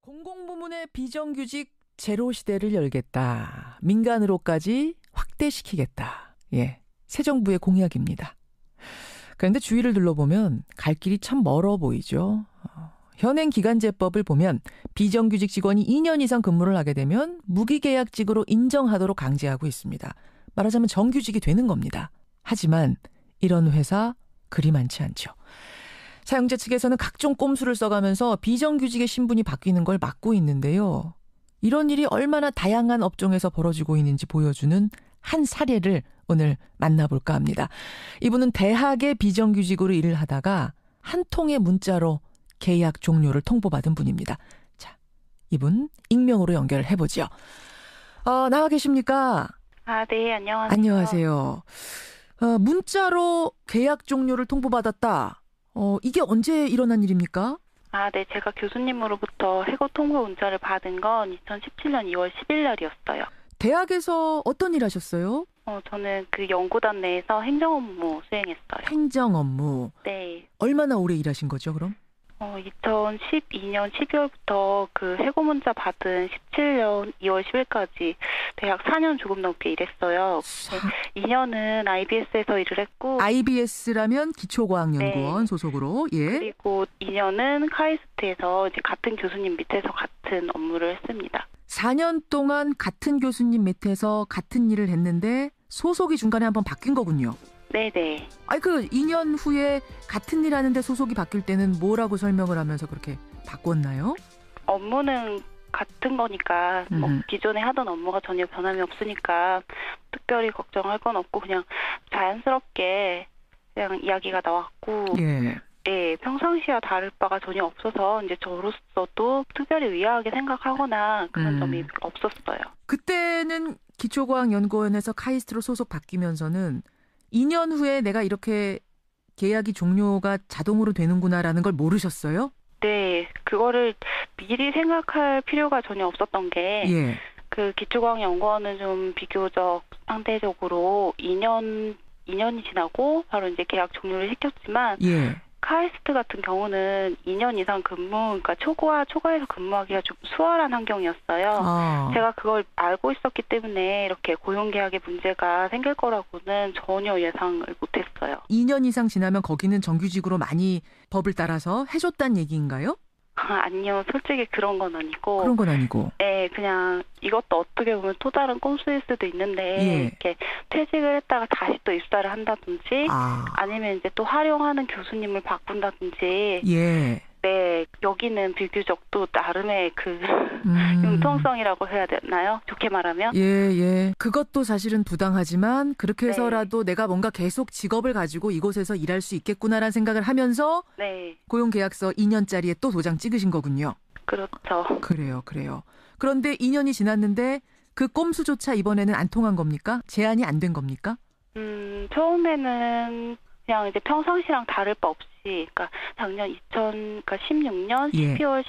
공공부문의 비정규직 제로 시대를 열겠다. 민간으로까지 확대시키겠다. 예, 새 정부의 공약입니다. 그런데 주위를 둘러보면 갈 길이 참 멀어 보이죠. 현행 기간제법을 보면 비정규직 직원이 2년 이상 근무를 하게 되면 무기계약직으로 인정하도록 강제하고 있습니다. 말하자면 정규직이 되는 겁니다. 하지만 이런 회사 그리 많지 않죠. 사용자 측에서는 각종 꼼수를 써가면서 비정규직의 신분이 바뀌는 걸 막고 있는데요. 이런 일이 얼마나 다양한 업종에서 벌어지고 있는지 보여주는 한 사례를 오늘 만나볼까 합니다. 이분은 대학에 비정규직으로 일을 하다가 한 통의 문자로 계약 종료를 통보받은 분입니다. 자, 이분 익명으로 연결해보죠. 나와 계십니까? 네, 안녕하세요. 안녕하세요. 문자로 계약 종료를 통보받았다. 이게 언제 일어난 일입니까? 네, 제가 교수님으로부터 해고 통보 문자를 받은 건 2017년 2월 10일 날이었어요. 대학에서 어떤 일 하셨어요? 저는 그 연구단 내에서 행정 업무 수행했어요. 행정 업무. 네. 얼마나 오래 일하신 거죠, 그럼? 2012년 12월부터 그 해고 문자 받은 17년 2월 10일까지 대학 4년 조금 넘게 일했어요. 2년은 IBS에서 일을 했고. IBS라면 기초과학연구원 네. 소속으로. 예. 그리고 2년은 카이스트에서 이제 같은 교수님 밑에서 같은 업무를 했습니다. 4년 동안 같은 교수님 밑에서 같은 일을 했는데 소속이 중간에 한번 바뀐 거군요. 네네. 2년 후에 같은 일 하는데 소속이 바뀔 때는 뭐라고 설명을 하면서 그렇게 바꿨나요? 업무는 같은 거니까 기존에 하던 업무가 전혀 변함이 없으니까 특별히 걱정할 건 없고 그냥 자연스럽게 그냥 이야기가 나왔고 예. 네, 평상시와 다를 바가 전혀 없어서 이제 저로서도 특별히 의아하게 생각하거나 그런 점이 없었어요. 그때는 기초과학연구원에서 카이스트로 소속 바뀌면서는 2년 후에 내가 이렇게 계약이 종료가 자동으로 되는구나라는 걸 모르셨어요? 네, 그거를 미리 생각할 필요가 전혀 없었던 게 예. 그 기초과학연구원은 좀 비교적 상대적으로 2년이 지나고 바로 이제 계약 종료를 시켰지만 예. 카이스트 같은 경우는 2년 이상 그러니까 초과해서 근무하기가 좀 수월한 환경이었어요. 제가 그걸 알고 있었기 때문에 이렇게 고용계약에 문제가 생길 거라고는 전혀 예상을 못했어요. 2년 이상 지나면 거기는 정규직으로 많이 법을 따라서 해줬다는 얘기인가요? 아니요. 솔직히 그런 건 아니고. 그런 건 아니고. 네. 그냥 이것도 어떻게 보면 또 다른 꼼수일 수도 있는데 예. 이렇게 퇴직을 했다가 다시 또 입사를 한다든지 아니면 이제 또 활용하는 교수님을 바꾼다든지 예. 네. 여기는 비교적 또 나름의 그 융통성이라고 해야 되나요? 좋게 말하면. 예. 그것도 사실은 부당하지만 그렇게 해서라도 내가 뭔가 계속 직업을 가지고 이곳에서 일할 수 있겠구나라는 생각을 하면서 네. 고용계약서 2년짜리에 또 도장 찍으신 거군요. 그렇죠. 그래요. 그런데 2년이 지났는데 그 꼼수조차 이번에는 안 통한 겁니까? 제한이 안 된 겁니까? 처음에는 그냥 이제 평상시랑 다를 바 없이, 그러니까 작년 2016년 12월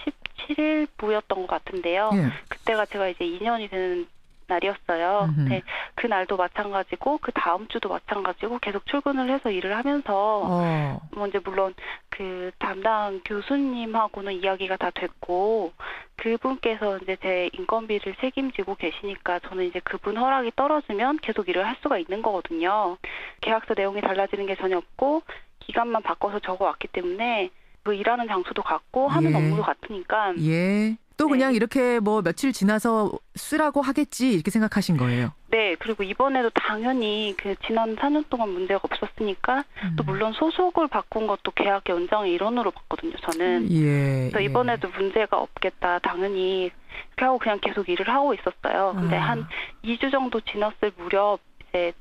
17일부였던 것 같은데요. 예. 그때가 제가 이제 2년이 되는 날이었어요. 네, 그 날도 마찬가지고 그 다음 주도 마찬가지고 계속 출근을 해서 일을 하면서 이제 물론 그 담당 교수님하고는 이야기가 다 됐고 그분께서 이제 제 인건비를 책임지고 계시니까 저는 이제 그분 허락이 떨어지면 계속 일을 할 수가 있는 거거든요. 계약서 내용이 달라지는 게 전혀 없고 기간만 바꿔서 적어왔기 때문에 그 일하는 장소도 같고 하는 업무도 같으니까. 예. 또 그냥 이렇게 뭐 며칠 지나서 쓰라고 하겠지 이렇게 생각하신 거예요. 네. 그리고 이번에도 당연히 그 지난 4년 동안 문제가 없었으니까 또 물론 소속을 바꾼 것도 계약 연장의 일원으로 봤거든요. 저는. 그래서 이번에도 문제가 없겠다. 당연히 이렇게 하고 그냥 계속 일을 하고 있었어요. 근데 한 2주 정도 지났을 무렵 이제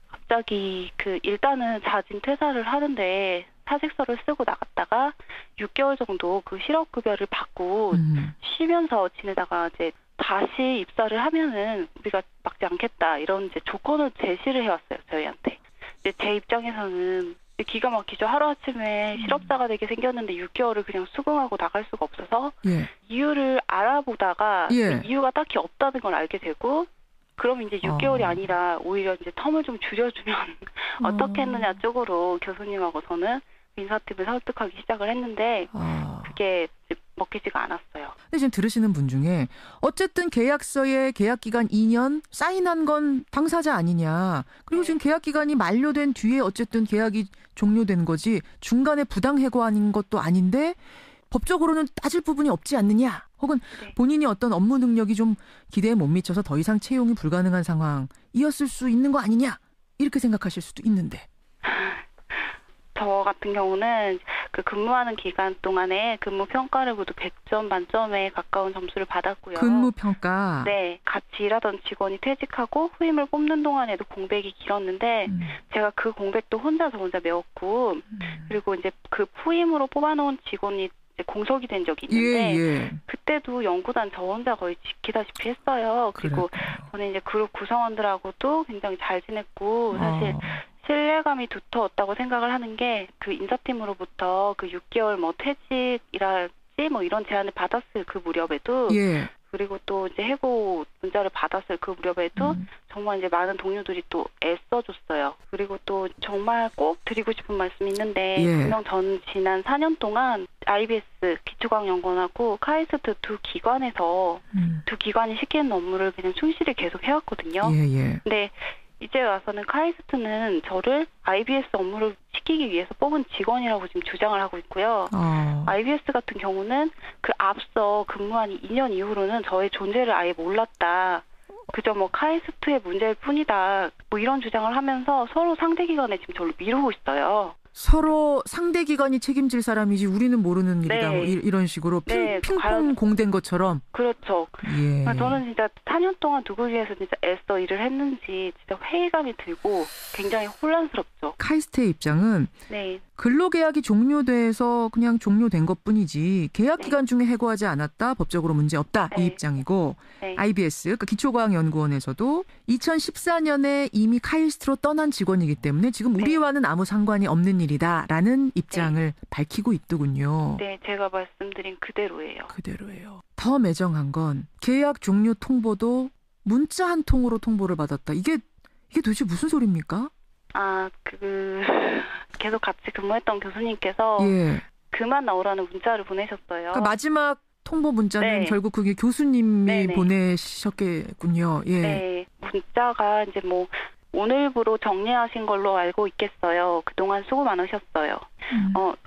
갑자기 일단은 자진 퇴사를 하는데 사직서를 쓰고 나갔다가 6개월 정도 그 실업급여를 받고 쉬면서 지내다가 이제 다시 입사를 하면은 우리가 막지 않겠다 이런 이제 조건을 제시를 해왔어요 저희한테. 이제 제 입장에서는 기가 막히죠. 하루아침에 실업자가 되게 생겼는데 6개월을 그냥 수긍하고 나갈 수가 없어서 이유를 알아보다가 이유가 딱히 없다는 걸 알게 되고 그럼 이제 6개월이 아니라 오히려 이제 텀을 좀 줄여주면 어떻게 했느냐 쪽으로 교수님하고 저는 인사팀을 설득하기 시작을 했는데 그게 먹히지가 않았어요. 근데 지금 들으시는 분 중에 어쨌든 계약서에 계약기간 2년 사인한 건 당사자 아니냐. 그리고 지금 계약기간이 만료된 뒤에 어쨌든 계약이 종료된 거지 중간에 부당해고한 것도 아닌데 법적으로는 따질 부분이 없지 않느냐. 혹은 본인이 어떤 업무 능력이 좀 기대에 못 미쳐서 더 이상 채용이 불가능한 상황이었을 수 있는 거 아니냐. 이렇게 생각하실 수도 있는데. 저 같은 경우는 그 근무하는 기간 동안에 근무 평가를 모두 100점 만점에 가까운 점수를 받았고요. 근무 평가. 네, 같이 일하던 직원이 퇴직하고 후임을 뽑는 동안에도 공백이 길었는데 제가 그 공백도 저 혼자 메웠고 그리고 이제 그 후임으로 뽑아놓은 직원이 이제 공석이 된 적이 있는데 그때도 연구단 저 혼자 거의 지키다시피 했어요. 그리고 저는 이제 그룹 구성원들하고도 굉장히 잘 지냈고 사실 신뢰감이 두터웠다고 생각을 하는 게 그 인사팀으로부터 그 6개월 뭐 퇴직이랄지 뭐 이런 제안을 받았을 그 무렵에도 그리고 또 이제 해고 문자를 받았을 그 무렵에도 정말 이제 많은 동료들이 또 애써줬어요. 그리고 또 정말 꼭 드리고 싶은 말씀이 있는데 분명 전 지난 4년 동안 IBS 기초과학연구원하고 카이스트 두 기관에서 두 기관이 시키는 업무를 그냥 충실히 계속 해왔거든요. 근데 이제 와서는 카이스트는 저를 IBS 업무를 시키기 위해서 뽑은 직원이라고 지금 주장을 하고 있고요. IBS 같은 경우는 그 앞서 근무한 2년 이후로는 저의 존재를 아예 몰랐다. 그저 뭐 카이스트의 문제일 뿐이다. 뭐 이런 주장을 하면서 서로 상대 기관에 지금 저를 미루고 있어요. 서로 상대 기관이 책임질 사람이지 우리는 모르는 일이다. 뭐 이런 식으로 핑퐁 공된 것처럼. 그렇죠. 저는 진짜 4년 동안 누구 위해서 진짜 애써 일을 했는지 진짜 회의감이 들고 굉장히 혼란스럽죠. 카이스트의 입장은 근로계약이 종료돼서 그냥 종료된 것뿐이지 계약 기간 중에 해고하지 않았다. 법적으로 문제 없다. 이 입장이고 IBS 그러니까 기초과학연구원에서도 2014년에 이미 카이스트로 떠난 직원이기 때문에 지금 우리와는 아무 상관이 없는 일이다라는 입장을 밝히고 있더군요. 네, 제가 말씀드린 그대로예요. 더 매정한 건 계약 종료 통보도 문자 한 통으로 통보를 받았다. 이게 도대체 무슨 소리입니까? 계속 같이 근무했던 교수님께서 그만 나오라는 문자를 보내셨어요. 그러니까 마지막 통보 문자는 결국 그게 교수님이 보내셨겠군요. 문자가 이제 뭐 오늘부로 정리하신 걸로 알고 있겠어요. 그동안 수고 많으셨어요.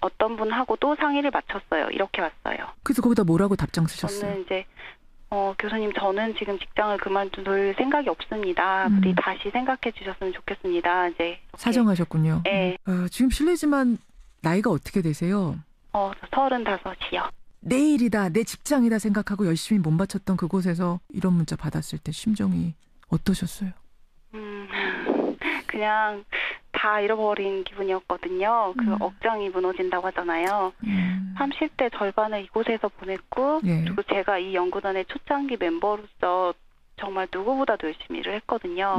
어떤 분하고도 상의를 마쳤어요. 이렇게 왔어요. 그래서 거기다 뭐라고 답장 쓰셨어요? 저는 이제 교수님 저는 지금 직장을 그만둘 생각이 없습니다. 우리 다시 생각해 주셨으면 좋겠습니다. 이제 사정하셨군요. 지금 실례지만 나이가 어떻게 되세요? 35이요. 내일이다, 내 직장이다 생각하고 열심히 몸바쳤던 그곳에서 이런 문자 받았을 때 심정이 어떠셨어요? 그냥 다 잃어버린 기분이었거든요. 그 억장이 무너진다고 하잖아요. 30대 절반을 이곳에서 보냈고 그리고 제가 이 연구단의 초창기 멤버로서 정말 누구보다도 열심히 일을 했거든요.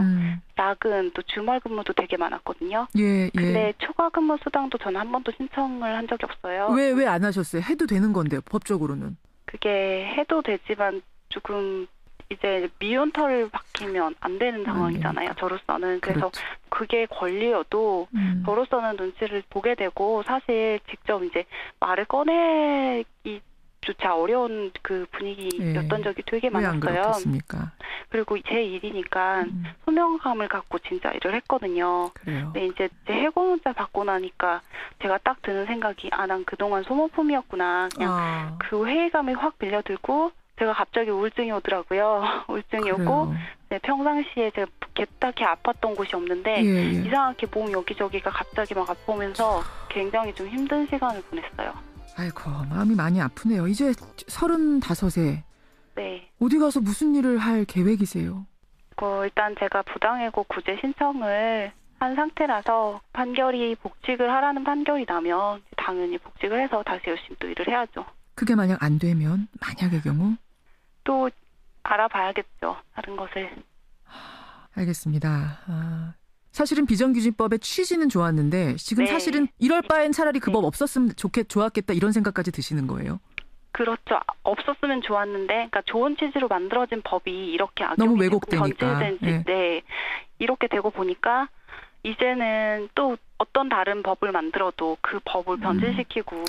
야근 또 주말 근무도 되게 많았거든요. 근데 초과 근무 수당도 저는 한 번도 신청을 한 적이 없어요. 왜 안 하셨어요? 해도 되는 건데 법적으로는. 그게 해도 되지만 조금 이제 미운털을 박히면 안 되는 상황이잖아요. 저로서는. 그래서 그게 권리여도 저로서는 눈치를 보게 되고 사실 직접 이제 말을 꺼내기 조차 어려운 그 분위기였던 적이 되게 많았어요. 왜 안 그렇겠습니까? 그리고 제 일이니까 소명감을 갖고 진짜 일을 했거든요. 근데 이제 제 해고 문자 받고 나니까 제가 딱 드는 생각이 난 그동안 소모품이었구나. 그냥 그 회의감이 확 밀려들고 제가 갑자기 우울증이 오더라고요. 우울증이 오고 평상시에 제가 딱히 아팠던 곳이 없는데 이상하게 몸 여기저기가 갑자기 막 아프면서 굉장히 좀 힘든 시간을 보냈어요. 아이고 마음이 많이 아프네요. 이제 35세. 어디 가서 무슨 일을 할 계획이세요? 일단 제가 부당해고 구제 신청을 한 상태라서 판결이 복직을 하라는 판결이 나면 당연히 복직을 해서 다시 열심히 또 일을 해야죠. 그게 만약 안 되면 만약의 경우? 또 알아봐야겠죠. 다른 것을. 알겠습니다. 사실은 비정규직법의 취지는 좋았는데 지금 사실은 이럴 바엔 차라리 그 법 없었으면 좋았겠다 이런 생각까지 드시는 거예요? 그렇죠. 없었으면 좋았는데 그러니까 좋은 취지로 만들어진 법이 이렇게 악용이 너무 왜곡되니까. 이렇게 되고 보니까 이제는 또 어떤 다른 법을 만들어도 그 법을 변질시키고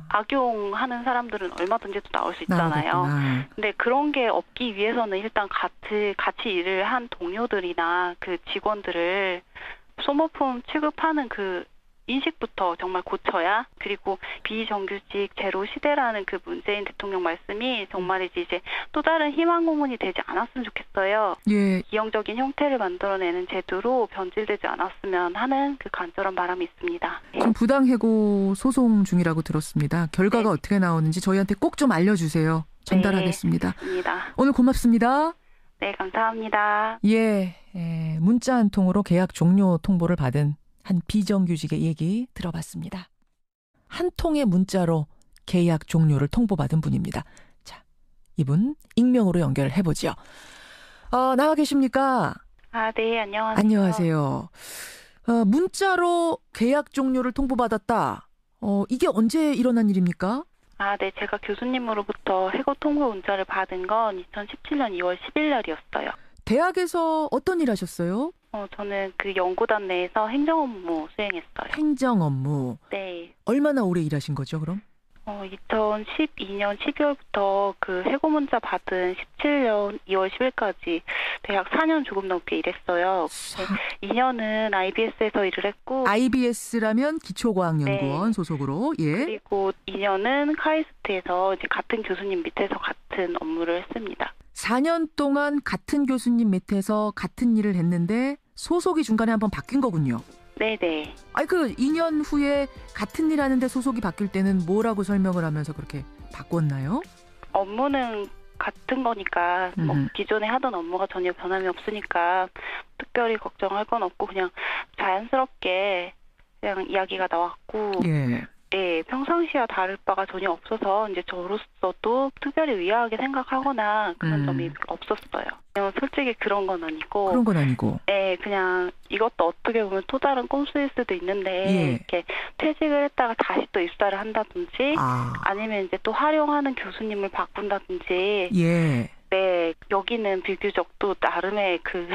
악용하는 사람들은 얼마든지 또 나올 수 있잖아요. 나오겠구나. 근데 그런 게 없기 위해서는 일단 같이 일을 한 동료들이나 그 직원들을 소모품 취급하는 그 인식부터 정말 고쳐야, 그리고 비정규직 제로 시대라는 그 문재인 대통령 말씀이 정말이지 이제 또 다른 희망 고문이 되지 않았으면 좋겠어요. 예. 기형적인 형태를 만들어내는 제도로 변질되지 않았으면 하는 그 간절한 바람이 있습니다. 지금 부당해고 소송 중이라고 들었습니다. 결과가 네. 어떻게 나오는지 저희한테 꼭 좀 알려주세요. 전달하겠습니다. 네, 오늘 고맙습니다. 네, 감사합니다. 예, 문자 한 통으로 계약 종료 통보를 받은 한 비정규직의 얘기 들어봤습니다. 한 통의 문자로 계약 종료를 통보받은 분입니다. 자, 이분 익명으로 연결해보죠. 나와 계십니까? 네, 안녕하세요. 안녕하세요. 문자로 계약 종료를 통보받았다. 이게 언제 일어난 일입니까? 네, 제가 교수님으로부터 해고 통보 문자를 받은 건 2017년 2월 10일 날이었어요. 대학에서 어떤 일 하셨어요? 저는 그 연구단 내에서 행정 업무 수행했어요. 행정 업무. 네. 얼마나 오래 일하신 거죠, 그럼? 2012년 12월부터 그 해고 문자 받은 17년 2월 10일까지 대학 4년 조금 넘게 일했어요. 2년은 IBS에서 일을 했고. IBS라면 기초과학연구원 네. 소속으로. 예. 그리고 2년은 카이스트에서 이제 같은 교수님 밑에서 같은 업무를 했습니다. 4년 동안 같은 교수님 밑에서 같은 일을 했는데 소속이 중간에 한번 바뀐 거군요. 네네. 그 2년 후에 같은 일 하는데 소속이 바뀔 때는 뭐라고 설명을 하면서 그렇게 바꿨나요? 업무는 같은 거니까 기존에 하던 업무가 전혀 변함이 없으니까 특별히 걱정할 건 없고 그냥 자연스럽게 그냥 이야기가 나왔고. 예. 네, 평상시와 다를 바가 전혀 없어서 이제 저로서도 특별히 의아하게 생각하거나 그런 점이 별로 없었어요. 그냥 솔직히 그런 건 아니고. 네, 그냥 이것도 어떻게 보면 또 다른 꼼수일 수도 있는데 예. 이렇게 퇴직을 했다가 다시 또 입사를 한다든지 아니면 이제 또 활용하는 교수님을 바꾼다든지. 예. 네, 여기는 비교적 또 나름의 그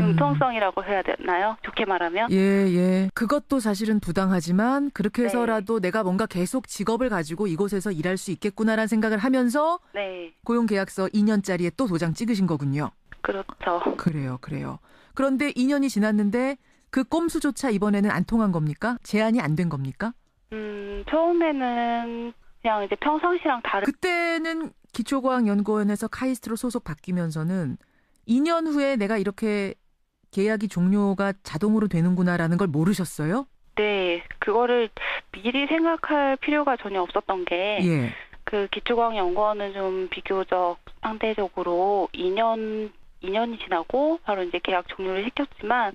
융통성이라고 해야 되나요? 좋게 말하면. 예. 그것도 사실은 부당하지만 그렇게 해서라도 내가 뭔가 계속 직업을 가지고 이곳에서 일할 수 있겠구나라는 생각을 하면서 고용계약서 2년짜리에 또 도장 찍으신 거군요. 그렇죠. 그래요. 그런데 2년이 지났는데 그 꼼수조차 이번에는 안 통한 겁니까? 제안이 안 된 겁니까? 처음에는 그냥 이제 평상시랑 다른. 그때는 기초과학연구원에서 카이스트로 소속 바뀌면서는 2년 후에 내가 이렇게 계약이 종료가 자동으로 되는구나라는 걸 모르셨어요? 네, 그거를 미리 생각할 필요가 전혀 없었던 게 그 기초과학연구원은 좀 비교적 상대적으로 2년이 지나고 바로 이제 계약 종료를 시켰지만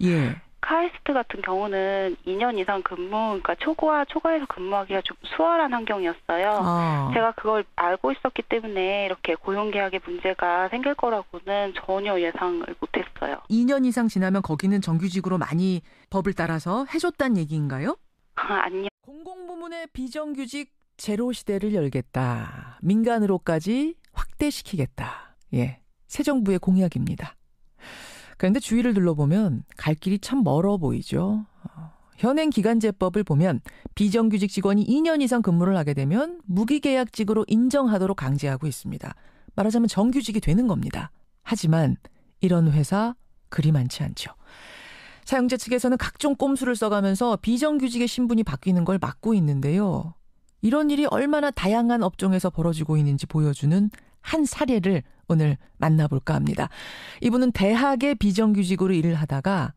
카이스트 같은 경우는 2년 이상 그러니까 초과해서 근무하기가 좀 수월한 환경이었어요. 제가 그걸 알고 있었기 때문에 이렇게 고용계약에 문제가 생길 거라고는 전혀 예상을 못했어요. 2년 이상 지나면 거기는 정규직으로 많이 법을 따라서 해줬다는 얘기인가요? 아니요. 공공부문의 비정규직 제로 시대를 열겠다. 민간으로까지 확대시키겠다. 새 정부의 공약입니다. 그런데 주위를 둘러보면 갈 길이 참 멀어 보이죠. 현행 기간제법을 보면 비정규직 직원이 2년 이상 근무를 하게 되면 무기계약직으로 인정하도록 강제하고 있습니다. 말하자면 정규직이 되는 겁니다. 하지만 이런 회사 그리 많지 않죠. 사용자 측에서는 각종 꼼수를 써가면서 비정규직의 신분이 바뀌는 걸 막고 있는데요. 이런 일이 얼마나 다양한 업종에서 벌어지고 있는지 보여주는 한 사례를 오늘 만나볼까 합니다. 이분은 대학의 비정규직으로 일을 하다가